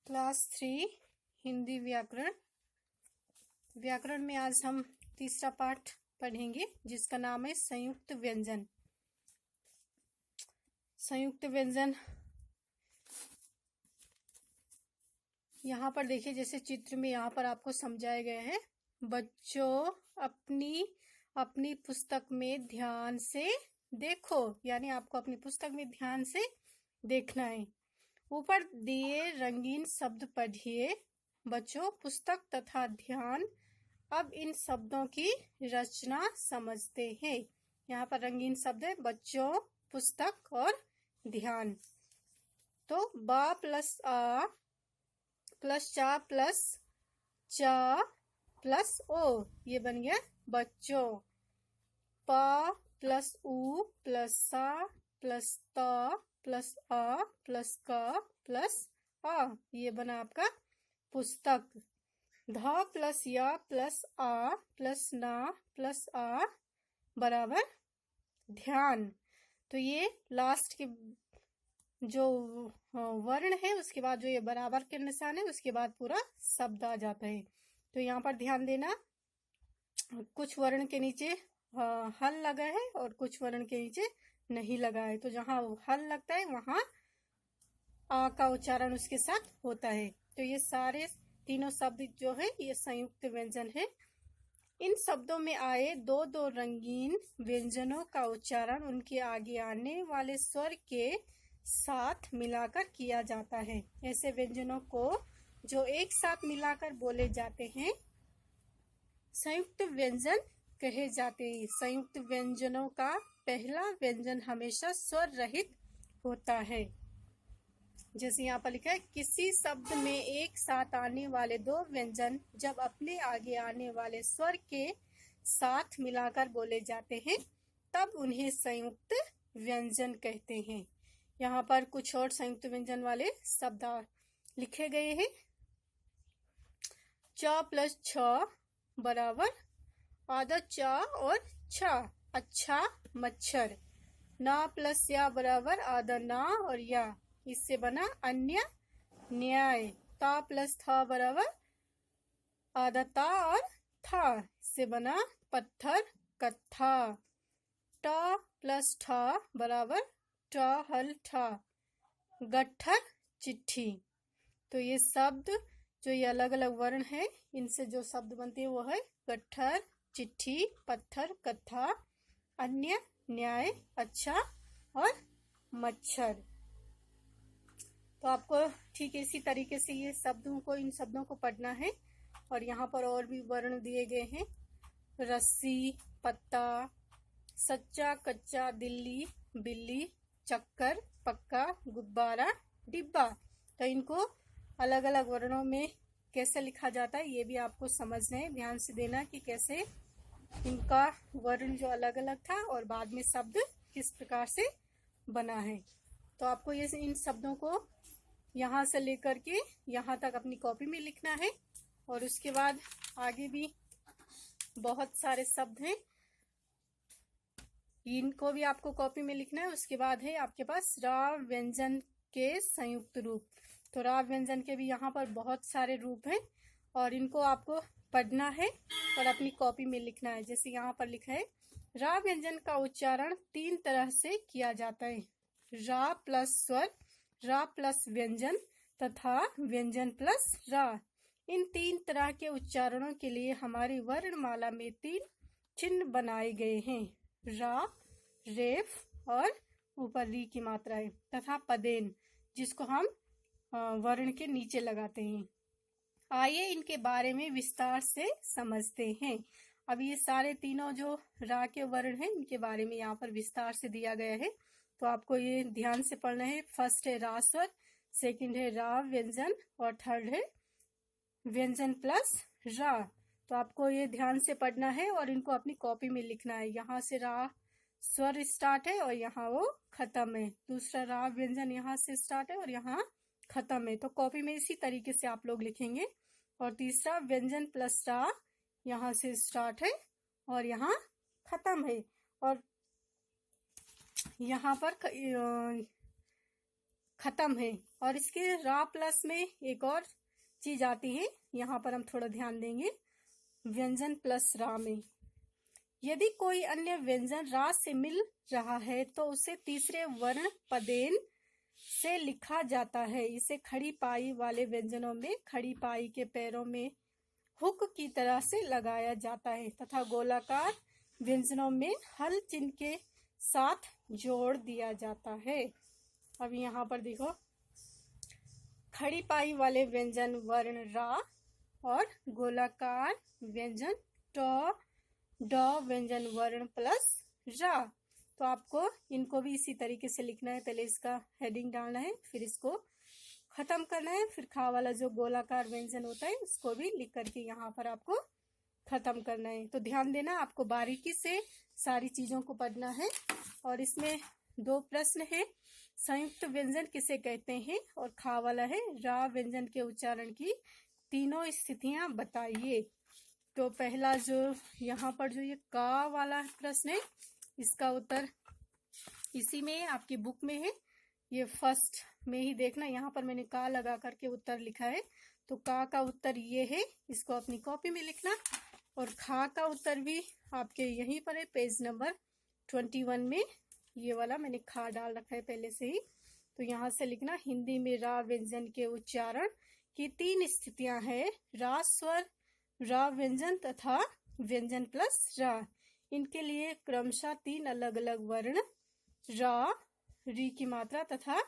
Class 3 Hindi व्याकरण। व्याकरण में आज हम तीसरा पाठ पढ़ेंगे जिसका नाम है संयुक्त व्यंजन। संयुक्त व्यंजन यहाँ पर देखिए, जैसे चित्र में यहाँ पर आपको समझाए गए हैं। बच्चों अपनी पुस्तक में ध्यान से देखो, यानी आपको अपनी पुस्तक में ध्यान से देखना है। ऊपर दिए रंगीन शब्द पढ़िए। बच्चों, पुस्तक तथा ध्यान। अब इन शब्दों की रचना समझते हैं। यहाँ पर रंगीन शब्द है बच्चों, पुस्तक और ध्यान। तो बा प्लस आ प्लस चा प्लस चा प्लस ओ, ये बन गया बच्चों। पा प्लस ऊ प्लस सा प्लस ता प्लस आ प्लस का प्लस आ, ये बना आपका पुस्तक। धा प्लस या प्लस आ प्लस ना प्लस आ बराबर ध्यान। तो ये लास्ट के जो वर्ण है उसके बाद जो ये बराबर के निशान है उसके बाद पूरा शब्द आ जाता है। तो यहाँ पर ध्यान देना, कुछ वर्ण के नीचे हल लगा है और कुछ वर्ण के नीचे नहीं लगा है। तो जहाँ हल लगता है वहां आ का उच्चारण उसके साथ होता है। तो ये सारे तीनों शब्द जो है ये संयुक्त व्यंजन है। इन शब्दों में आए दो दो रंगीन व्यंजनों का उच्चारण उनके आगे आने वाले स्वर के साथ मिलाकर किया जाता है। ऐसे व्यंजनों को जो एक साथ मिलाकर बोले जाते हैं संयुक्त व्यंजन कहे जाते हैं। संयुक्त व्यंजनों का पहला व्यंजन हमेशा स्वर रहित होता है। जैसे यहाँ पर लिखा है, किसी शब्द में एक साथ आने वाले दो व्यंजन जब अपने आगे आने वाले स्वर के साथ मिलाकर बोले जाते हैं तब उन्हें संयुक्त व्यंजन कहते हैं। यहाँ पर कुछ और संयुक्त व्यंजन वाले शब्द लिखे गए हैं। च प्लस छ बराबर आधा चा और छा, अच्छा मच्छर। ना प्लस या बराबर आधा ना और या, इससे बना अन्य न्याय। ता प्लस था बराबर आधा ता और था, इससे बना पत्थर कत्था। टा प्लस ठा बराबर टा हल ठा, गट्ठर चिट्ठी। तो ये शब्द जो ये अलग अलग वर्ण है इनसे जो शब्द बनते हैं वो है गट्ठर, चिट्ठी, पत्थर, कत्था, अन्य, न्याय, अच्छा और मच्छर। तो आपको ठीक इसी तरीके से ये शब्दों को, इन शब्दों को पढ़ना है। और यहाँ पर और भी वर्ण दिए गए हैं। रस्सी, पत्ता, सच्चा, कच्चा, दिल्ली, बिल्ली, चक्कर, पक्का, गुब्बारा, डिब्बा। तो इनको अलग अलग वर्णों में कैसे लिखा जाता है ये भी आपको समझना है। ध्यान से देना कि कैसे इनका वर्ण जो अलग अलग था और बाद में शब्द किस प्रकार से बना है। तो आपको ये इन शब्दों को यहाँ से लेकर के यहाँ तक अपनी कॉपी में लिखना है। और उसके बाद आगे भी बहुत सारे शब्द हैं, इनको भी आपको कॉपी में लिखना है। उसके बाद है आपके पास रा व्यंजन के संयुक्त रूप। तो रा व्यंजन के भी यहाँ पर बहुत सारे रूप हैं और इनको आपको पढ़ना है और अपनी कॉपी में लिखना है। जैसे यहाँ पर लिखा है, रा व्यंजन का उच्चारण तीन तरह से किया जाता है। रा प्लस स्वर, रा प्लस व्यंजन तथा व्यंजन प्लस रा। इन तीन तरह के उच्चारणों के लिए हमारी वर्णमाला में तीन चिन्ह बनाए गए हैं। रा, रेफ और ऊपर री की मात्रा है तथा पदेन, जिसको हम वर्ण के नीचे लगाते हैं। आइए इनके बारे में विस्तार से समझते हैं। अब ये सारे तीनों जो रा के वर्ण हैं इनके बारे में यहाँ पर विस्तार से दिया गया है। तो आपको ये ध्यान से पढ़ना है। फर्स्ट है रा स्वर, सेकंड है रा व्यंजन और थर्ड है व्यंजन प्लस रा। तो आपको ये ध्यान से पढ़ना है और इनको अपनी कॉपी में लिखना है। यहाँ से रा स्वर स्टार्ट है और यहाँ वो खत्म है। दूसरा रा व्यंजन यहाँ से स्टार्ट है और यहाँ खत्म है। तो कॉपी में इसी तरीके से आप लोग लिखेंगे। और तीसरा व्यंजन प्लस रा यहाँ से स्टार्ट है और यहाँ खत्म है। और यहाँ पर खत्म है। और इसके रा प्लस में एक और चीज आती है, यहाँ पर हम थोड़ा ध्यान देंगे। व्यंजन प्लस रा में यदि कोई अन्य व्यंजन रा से मिल रहा है तो उसे तीसरे वर्ण पदेन से लिखा जाता है। इसे खड़ी पाई वाले व्यंजनों में खड़ी पाई के पैरों में हुक की तरह से लगाया जाता है तथा गोलाकार व्यंजनों में हल चिन्ह के साथ जोड़ दिया जाता है। अब यहाँ पर देखो, खड़ी पाई वाले व्यंजन वर्ण रा और गोलाकार व्यंजन ट ड व्यंजन वर्ण प्लस रा। तो आपको इनको भी इसी तरीके से लिखना है। पहले इसका हेडिंग डालना है, फिर इसको खत्म करना है, फिर खा वाला जो गोलाकार व्यंजन होता है उसको भी लिख करके यहाँ पर आपको खत्म करना है। तो ध्यान देना, आपको बारीकी से सारी चीजों को पढ़ना है। और इसमें 2 प्रश्न है, संयुक्त व्यंजन किसे कहते हैं, और खा वाला है रा व्यंजन के उच्चारण की तीनों स्थितियां बताइए। तो पहला जो यहाँ पर जो ये का वाला प्रश्न है, इसका उत्तर इसी में आपकी बुक में है, ये फर्स्ट में ही देखना। यहाँ पर मैंने का लगा करके उत्तर लिखा है, तो का उत्तर ये है, इसको अपनी कॉपी में लिखना। और खा का उत्तर भी आपके यहीं पर है, पेज नंबर 21 में ये वाला मैंने खा डाल रखा है पहले से ही। तो यहाँ से लिखना, हिंदी में रा व्यंजन के उच्चारण की 3 स्थितियां हैं, रा स्वर, रा व्यंजन तथा व्यंजन प्लस रा। इनके लिए क्रमशः 3 अलग अलग वर्ण रा, री की मात्रा तथा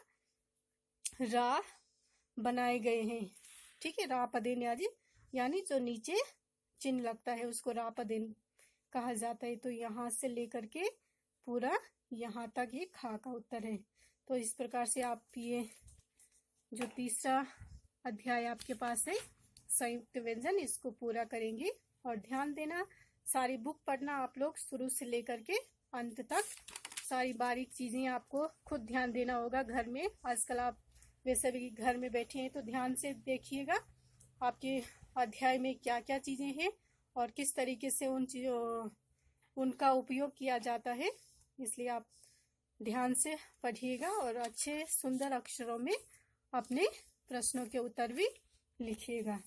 रा बनाए गए हैं। ठीक है, रा पदेन यानी जो नीचे चिन्ह लगता है उसको रा पदेन कहा जाता है। तो यहाँ से लेकर के पूरा यहाँ तक ये खा का उत्तर है। तो इस प्रकार से आप ये जो तीसरा अध्याय आपके पास है संयुक्त व्यंजन, इसको पूरा करेंगे। और ध्यान देना, सारी बुक पढ़ना आप लोग शुरू से लेकर के अंत तक, सारी बारीक चीजें आपको खुद ध्यान देना होगा घर में। आजकल आप वैसे भी घर में बैठे हैं तो ध्यान से देखिएगा आपके अध्याय में क्या क्या चीजें हैं और किस तरीके से उनका उपयोग किया जाता है। इसलिए आप ध्यान से पढ़िएगा और अच्छे सुंदर अक्षरों में अपने प्रश्नों के उत्तर भी लिखिएगा।